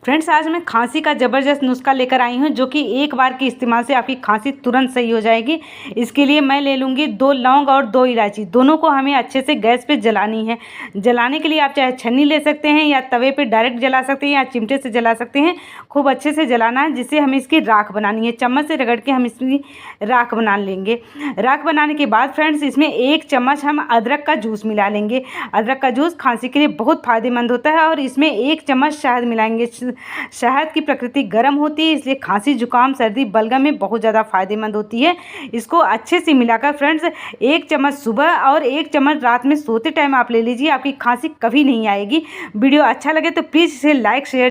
Friends, आज मैं खांसी का ज़बरदस्त नुस्खा लेकर आई हूँ जो कि एक बार के इस्तेमाल से आपकी खांसी तुरंत सही हो जाएगी। इसके लिए मैं ले लूँगी 2 लौंग और 2 इलायची। दोनों को हमें अच्छे से गैस पे जलानी है। जलाने के लिए आप चाहे छन्नी ले सकते हैं या तवे पे डायरेक्ट जला सकते हैं या चिमटे से जला सकते हैं। खूब अच्छे से जलाना है जिससे हमें इसकी राख बनानी है। चम्मच से रगड़ के हम इसकी राख बना लेंगे। राख बनाने के बाद फ्रेंड्स, इसमें 1 चम्मच हम अदरक का जूस मिला लेंगे। अदरक का जूस खांसी के लिए बहुत फ़ायदेमंद होता है। और इसमें 1 चम्मच शहद मिलाएंगे। शहद की प्रकृति गर्म होती है, इसलिए खांसी जुकाम सर्दी बलगम में बहुत ज़्यादा फायदेमंद होती है। इसको अच्छे से मिलाकर फ्रेंड्स 1 चम्मच सुबह और 1 चम्मच रात में सोते टाइम आप ले लीजिए। आपकी खांसी कभी नहीं आएगी। वीडियो अच्छा लगे तो प्लीज़ इसे लाइक शेयर